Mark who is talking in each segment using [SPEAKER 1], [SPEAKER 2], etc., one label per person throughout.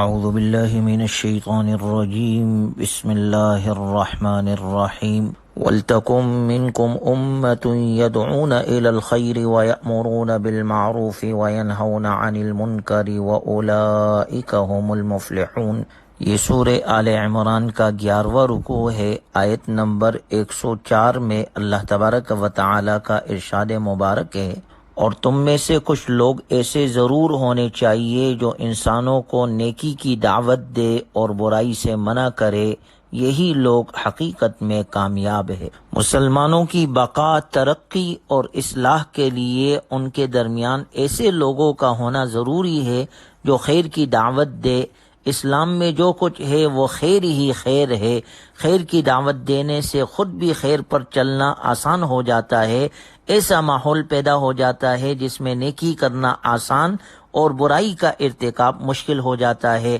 [SPEAKER 1] اعوذ باللہ من الشیطان الرجیم بسم اللہ الرحمن الرحیم وَلْتَكُن مِّنكُمْ أُمَّةٌ يَدْعُونَ إِلَى الْخَيْرِ وَيَأْمُرُونَ بِالْمَعْرُوفِ وَيَنْهَوْنَ عَنِ الْمُنكَرِ وَأُولَئِكَ هُمُ الْمُفْلِحُونَ۔ یہ سورہ آل عمران کا 11واں رکوع ہے۔ آیت نمبر 104 میں اللہ تبارک و تعالی کا ارشاد مبارک ہے، اور تم میں سے کچھ لوگ ایسے ضرور ہونے چاہیے جو انسانوں کو نیکی کی دعوت دے اور برائی سے منع کرے، یہی لوگ حقیقت میں کامیاب ہے۔ مسلمانوں کی بقا، ترقی اور اصلاح کے لیے ان کے درمیان ایسے لوگوں کا ہونا ضروری ہے جو خیر کی دعوت دے۔ اسلام میں جو کچھ ہے وہ خیر ہی خیر ہے۔ خیر کی دعوت دینے سے خود بھی خیر پر چلنا آسان ہو جاتا ہے۔ ایسا ماحول پیدا ہو جاتا ہے جس میں نیکی کرنا آسان اور برائی کا ارتکاب مشکل ہو جاتا ہے۔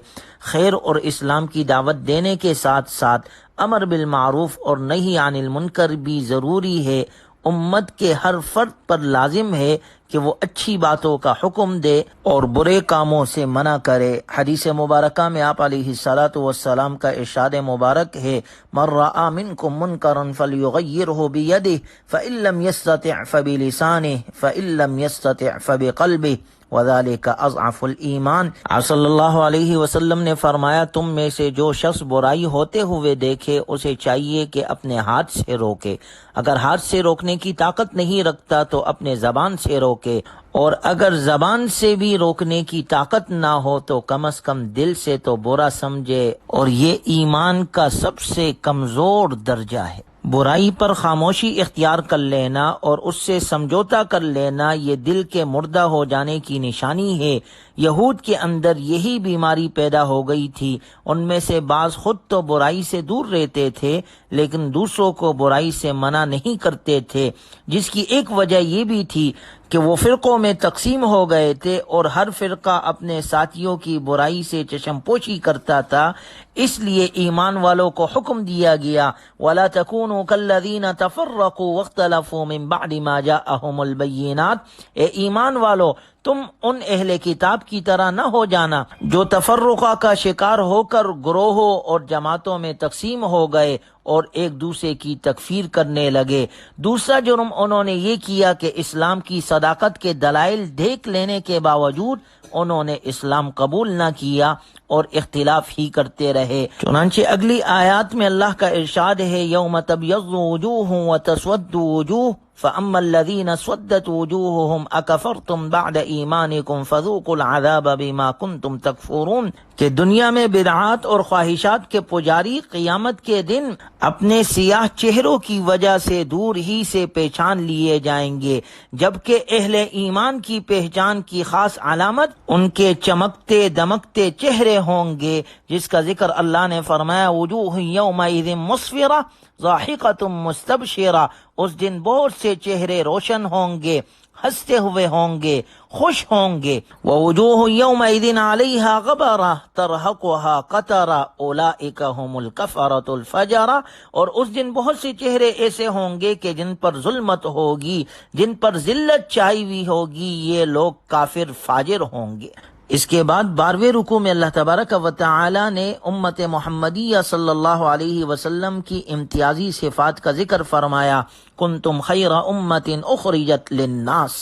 [SPEAKER 1] خیر اور اسلام کی دعوت دینے کے ساتھ ساتھ امر بالمعروف اور نہی عن المنکر بھی ضروری ہے۔ امت کے ہر فرد پر لازم ہے کہ وہ اچھی باتوں کا حکم دے اور برے کاموں سے منع کرے۔ حدیث مبارکہ میں آپ علیہ الصلاۃ والسلام کا ارشاد مبارک ہے، من رأى منکم منکرا فلیغیرہ بیدہ فإن لم یستطع فبلسانہ فإن لم یستطع فبقلبہ وذالک اضعف الایمان۔ آپ صلی اللہ علیہ وسلم نے فرمایا، تم میں سے جو شخص برائی ہوتے ہوئے دیکھے اسے چاہیے کہ اپنے ہاتھ سے روکے، اگر ہاتھ سے روکنے کی طاقت نہیں رکھتا تو اپنے زبان سے روکے، اور اگر زبان سے بھی روکنے کی طاقت نہ ہو تو کم از کم دل سے تو برا سمجھے، اور یہ ایمان کا سب سے کمزور درجہ ہے۔ برائی پر خاموشی اختیار کر لینا اور اس سے سمجھوتا کر لینا یہ دل کے مردہ ہو جانے کی نشانی ہے۔ یہود کے اندر یہی بیماری پیدا ہو گئی تھی۔ ان میں سے بعض خود تو برائی سے دور رہتے تھے لیکن دوسروں کو برائی سے منع نہیں کرتے تھے، جس کی ایک وجہ یہ بھی تھی کہ وہ فرقوں میں تقسیم ہو گئے تھے اور ہر فرقہ اپنے ساتھیوں کی برائی سے چشم پوشی کرتا تھا۔ اس لیے ایمان والوں کو حکم دیا گیا، وَلَا تَكُونُوا كَالَّذِينَ تَفَرَّقُوا وَاخْتَلَفُوا مِن بَعْدِ مَا جَاءَهُمُ الْبَيِّنَاتُ۔ اے ایمان والو، تم ان اہل کتاب کی طرح نہ ہو جانا جو تفرقہ کا شکار ہو کر گروہوں اور جماعتوں میں تقسیم ہو گئے اور ایک دوسرے کی تکفیر کرنے لگے۔ دوسرا جرم انہوں نے یہ کیا کہ اسلام کی صداقت کے دلائل دیکھ لینے کے باوجود انہوں نے اسلام قبول نہ کیا اور اختلاف ہی کرتے رہے۔ چنانچہ اگلی آیات میں اللہ کا ارشاد ہے، یوم تبیض وجوہ وتسود وجوہ فَأَمَّا الَّذِينَ اسْوَدَّتْ وُجُوهُهُمْ أَكَفَرْتُمْ بَعْدَ إِيمَانِكُمْ فَذُوقُوا الْعَذَابَ بِمَا كُنْتُمْ تَكْفُرُونَ۔ کہ دنیا میں بدعات اور خواہشات کے پجاری قیامت کے دن اپنے سیاہ چہروں کی وجہ سے دور ہی سے پہچان لیے جائیں گے، جبکہ اہل ایمان کی پہچان کی خاص علامت ان کے چمکتے دمکتے چہرے ہوں گے، جس کا ذکر اللہ نے فرمایا، وجوہ یومئذ مسفرہ ضاحکۃ مستبشرہ۔ اس دن بہت سے چہرے روشن ہوں گے، ہنستے ہوئے ہوں گے، خوش ہوں گے۔ وَوُجُوهٌ يَوْمَئِذٍ عَلَيْهَا غَبَرَةٌ تَرْهَقُهَا قَتَرَةٌ أُولَئِكَ هُمُ الْكَفَرَةُ الْفَجَرَةُ۔ اور اس دن بہت سے چہرے ایسے ہوں گے کہ جن پر ظلمت ہوگی، جن پر ذلت چھائی ہوئی ہوگی، یہ لوگ کافر فاجر ہوں گے۔ اس کے بعد 12ویں رکوع میں اللہ تبارک و تعالی نے امت محمدیہ صلی اللہ علیہ وسلم کی امتیازی صفات کا ذکر فرمایا، کنتم خیر امت اخرجت للناس۔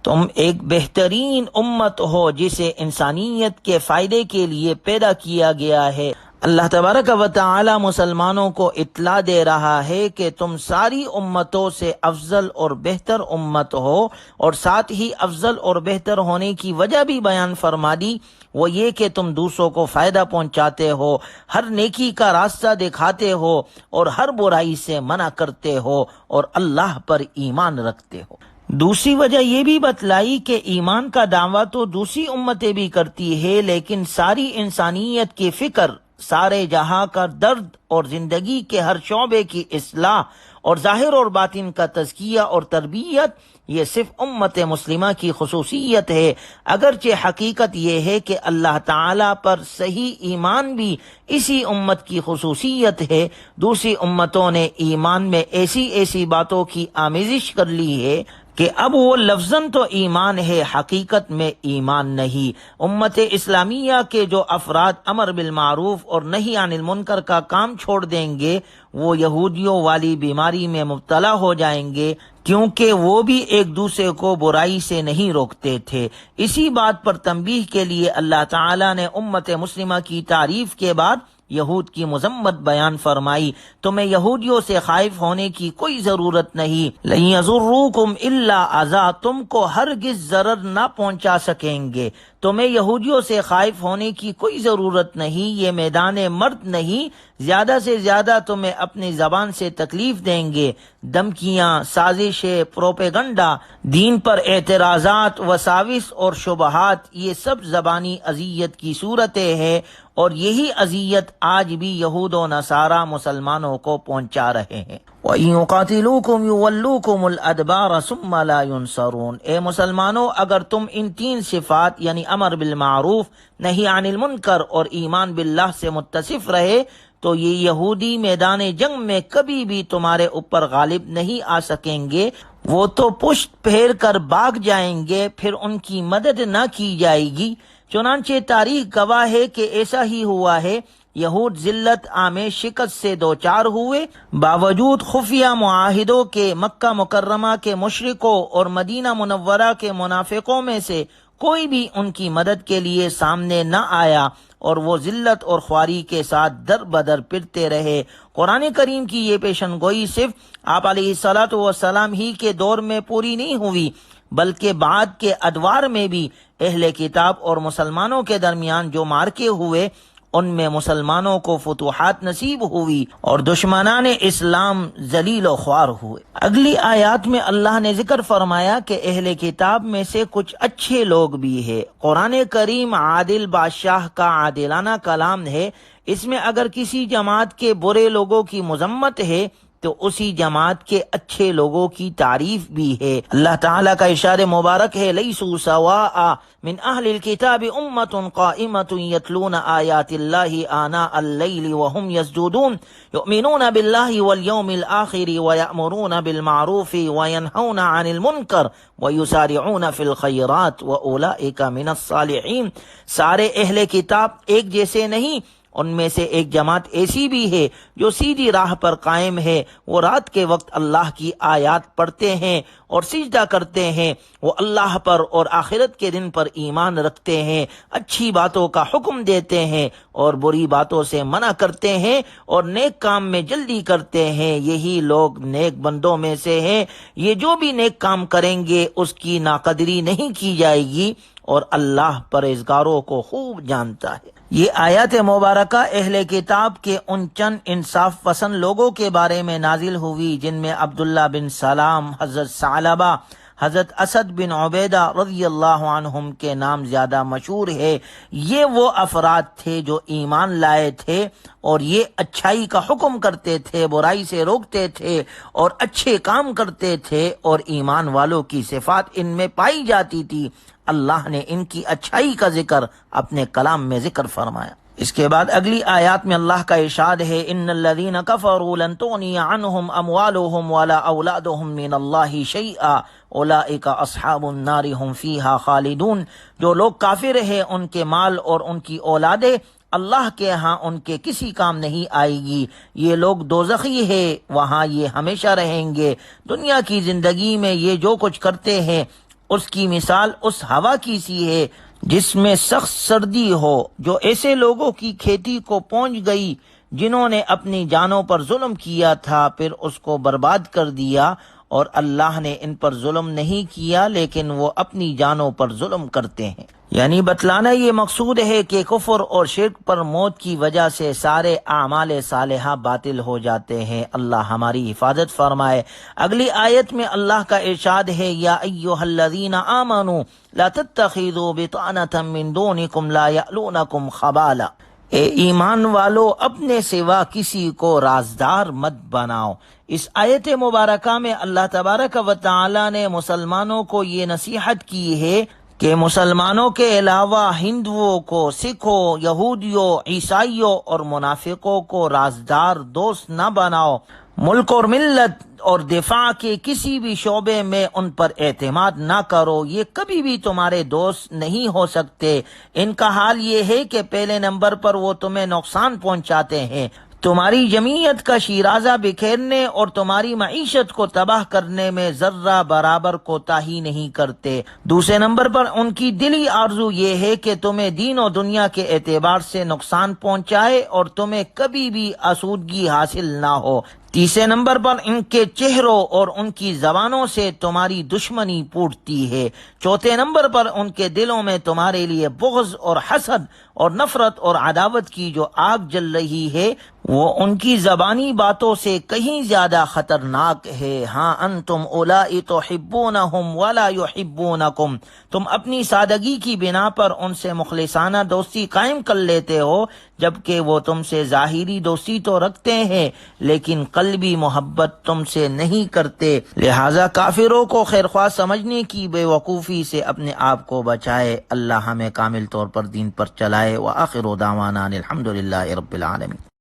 [SPEAKER 1] تم ایک بہترین امت ہو جسے انسانیت کے فائدے کے لیے پیدا کیا گیا ہے۔ اللہ تبارک و تعالی مسلمانوں کو اطلاع دے رہا ہے کہ تم ساری امتوں سے افضل اور بہتر امت ہو، اور ساتھ ہی افضل اور بہتر ہونے کی وجہ بھی بیان فرما دی، وہ یہ کہ تم دوسروں کو فائدہ پہنچاتے ہو، ہر نیکی کا راستہ دکھاتے ہو اور ہر برائی سے منع کرتے ہو اور اللہ پر ایمان رکھتے ہو۔ دوسری وجہ یہ بھی بتلائی کہ ایمان کا دعویٰ تو دوسری امتیں بھی کرتی ہے، لیکن ساری انسانیت کی فکر، سارے جہاں کا درد اور زندگی کے ہر شعبے کی اصلاح اور ظاہر اور باطن کا تزکیہ اور تربیت یہ صرف امت مسلمہ کی خصوصیت ہے، اگرچہ حقیقت یہ ہے کہ اللہ تعالیٰ پر صحیح ایمان بھی اسی امت کی خصوصیت ہے۔ دوسری امتوں نے ایمان میں ایسی باتوں کی آمیزش کر لی ہے کہ اب وہ لفظاً تو ایمان ہے، حقیقت میں ایمان نہیں۔ امت اسلامیہ کے جو افراد امر بالمعروف اور نہی عن المنکر کا کام چھوڑ دیں گے وہ یہودیوں والی بیماری میں مبتلا ہو جائیں گے، کیونکہ وہ بھی ایک دوسرے کو برائی سے نہیں روکتے تھے۔ اسی بات پر تنبیہ کے لیے اللہ تعالیٰ نے امت مسلمہ کی تعریف کے بعد یہود کی مذمت بیان فرمائی۔ تمہیں یہودیوں سے خائف ہونے کی کوئی ضرورت نہیں۔ لَن يَضُرُّوكُمْ إِلَّا أَذًى، تم کو ہرگز ضرر نہ پہنچا سکیں گے۔ تمہیں یہودیوں سے خائف ہونے کی کوئی ضرورت نہیں، یہ میدان مرد نہیں، زیادہ سے زیادہ تمہیں اپنی زبان سے تکلیف دیں گے۔ دھمکیاں، سازشیں، پروپیگنڈا، دین پر اعتراضات، وساوس اور شبہات، یہ سب زبانی اذیت کی صورتیں ہیں، اور یہی اذیت آج بھی یہود و نصارہ مسلمانوں کو پہنچا رہے ہیں۔ وَإِن يُقَاتِلُوكُمْ يُوَلُّوكُمُ الْأَدْبَارَ ثُمَّ لَا يُنصَرُونَ، اے مسلمانوں اگر تم ان تین صفات یعنی امر بالمعروف، نہی عن المنکر اور ایمان باللہ سے متصف رہے تو یہ یہودی میدان جنگ میں کبھی بھی تمہارے اوپر غالب نہیں آ سکیں گے۔ وہ تو پشت پھیر کر بھاگ جائیں گے، پھر ان کی مدد نہ کی جائے گی۔ چنانچہ تاریخ گواہ ہے کہ ایسا ہی ہوا ہے۔ یہود ذلت آمیز شکست سے دوچار ہوئے، باوجود خفیہ معاہدوں کے مکہ مکرمہ کے مشرکوں اور مدینہ منورہ کے منافقوں میں سے کوئی بھی ان کی مدد کے لیے سامنے نہ آیا، اور وہ ذلت اور خواری کے ساتھ در بدر پھرتے رہے۔ قرآن کریم کی یہ پیشن گوئی صرف آپ علیہ الصلاۃ والسلام ہی کے دور میں پوری نہیں ہوئی، بلکہ بعد کے ادوار میں بھی اہل کتاب اور مسلمانوں کے درمیان جو مارکے ہوئے ان میں مسلمانوں کو فتوحات نصیب ہوئی اور دشمنان اسلام ذلیل و خوار ہوئے۔ اگلی آیات میں اللہ نے ذکر فرمایا کہ اہل کتاب میں سے کچھ اچھے لوگ بھی ہیں۔ قرآن کریم عادل بادشاہ کا عادلانہ کلام ہے، اس میں اگر کسی جماعت کے برے لوگوں کی مذمت ہے تو اسی جماعت کے اچھے لوگوں کی تعریف بھی ہے۔ اللہ تعالیٰ کا ارشاد مبارک ہے لیسوا سواء من اہل الکتاب امۃ قائمۃ یتلون آیات اللہ آناء اللیل وهم یسجدون یؤمنون باللہ والیوم الآخر ویأمرون بالمعروف وینہون عن المنکر ویسارعون فی الخیرات واولئک من الصالحین۔ سارے اہل کتاب ایک جیسے نہیں، ان میں سے ایک جماعت ایسی بھی ہے جو سیدھی راہ پر قائم ہے، وہ رات کے وقت اللہ کی آیات پڑھتے ہیں اور سجدہ کرتے ہیں، وہ اللہ پر اور آخرت کے دن پر ایمان رکھتے ہیں، اچھی باتوں کا حکم دیتے ہیں اور بری باتوں سے منع کرتے ہیں اور نیک کام میں جلدی کرتے ہیں، یہی لوگ نیک بندوں میں سے ہیں۔ یہ جو بھی نیک کام کریں گے اس کی ناقدری نہیں کی جائے گی، اور اللہ پرہیزگاروں کو خوب جانتا ہے۔ یہ آیات مبارکہ اہل کتاب کے ان چند انصاف پسند لوگوں کے بارے میں نازل ہوئی جن میں عبداللہ بن سلام، حضرت ثعلبہ، حضرت اسد بن عبیدہ رضی اللہ عنہم کے نام زیادہ مشہور ہے۔ یہ وہ افراد تھے جو ایمان لائے تھے اور یہ اچھائی کا حکم کرتے تھے، برائی سے روکتے تھے اور اچھے کام کرتے تھے، اور ایمان والوں کی صفات ان میں پائی جاتی تھی۔ اللہ نے ان کی اچھائی کا ذکر اپنے کلام میں ذکر فرمایا۔ اس کے بعد اگلی آیات میں اللہ کا ارشاد ہے ان الذین کفروا لن تغنی عنہم اموالہم ولا اولادہم من اللہ شیئا اولئک اصحاب النار ہم فیہا خالدون۔ جو لوگ کافر ہیں ان کے مال اور ان کی اولادیں اللہ کے ہاں ان کے کسی کام نہیں آئے گی، یہ لوگ دوزخی ہے، وہاں یہ ہمیشہ رہیں گے۔ دنیا کی زندگی میں یہ جو کچھ کرتے ہیں اس کی مثال اس ہوا کی سی ہے جس میں سخت سردی ہو، جو ایسے لوگوں کی کھیتی کو پہنچ گئی جنہوں نے اپنی جانوں پر ظلم کیا تھا، پھر اس کو برباد کر دیا، اور اللہ نے ان پر ظلم نہیں کیا لیکن وہ اپنی جانوں پر ظلم کرتے ہیں۔ یعنی بتلانا یہ مقصود ہے کہ کفر اور شرک پر موت کی وجہ سے سارے اعمال صالحہ باطل ہو جاتے ہیں۔ اللہ ہماری حفاظت فرمائے۔ اگلی آیت میں اللہ کا ارشاد ہے یا ایھا الذین آمنوا لا تتخذوا بطانۃ من دونکم لا یألونکم خبالا، اے ایمان والو اپنے سوا کسی کو رازدار مت بناؤ۔ اس آیت مبارکہ میں اللہ تبارک و تعالی نے مسلمانوں کو یہ نصیحت کی ہے کہ مسلمانوں کے علاوہ ہندوؤں کو، سکھوں، یہودیوں، عیسائیوں اور منافقوں کو رازدار دوست نہ بناؤ۔ ملک اور ملت اور دفاع کے کسی بھی شعبے میں ان پر اعتماد نہ کرو، یہ کبھی بھی تمہارے دوست نہیں ہو سکتے۔ ان کا حال یہ ہے کہ پہلے نمبر پر وہ تمہیں نقصان پہنچاتے ہیں، تمہاری جمعیت کا شیرازہ بکھیرنے اور تمہاری معیشت کو تباہ کرنے میں ذرہ برابر کوتاہی نہیں کرتے۔ دوسرے نمبر پر ان کی دلی آرزو یہ ہے کہ تمہیں دین و دنیا کے اعتبار سے نقصان پہنچائے اور تمہیں کبھی بھی آسودگی حاصل نہ ہو۔ تیسرے نمبر پر ان کے چہروں اور ان کی زبانوں سے تمہاری دشمنی پھوٹتی ہے۔ چوتھے نمبر پر ان کے دلوں میں تمہارے لیے بغض اور حسد اور نفرت اور عداوت کی جو آگ جل رہی ہے وہ ان کی زبانی باتوں سے کہیں زیادہ خطرناک ہے۔ ہاں انتم اولائی تحبونہم ولا یحبونکم، تم اپنی سادگی کی بنا پر ان سے مخلصانہ دوستی قائم کر لیتے ہو، جبکہ وہ تم سے ظاہری دوستی تو رکھتے ہیں لیکن قلبی محبت تم سے نہیں کرتے۔ لہٰذا کافروں کو خیرخواہ سمجھنے کی بے وقوفی سے اپنے آپ کو بچائے۔ اللہ ہمیں کامل طور پر دین پر چلائے۔ وآخر دعوانا الحمدللہ رب العالمین۔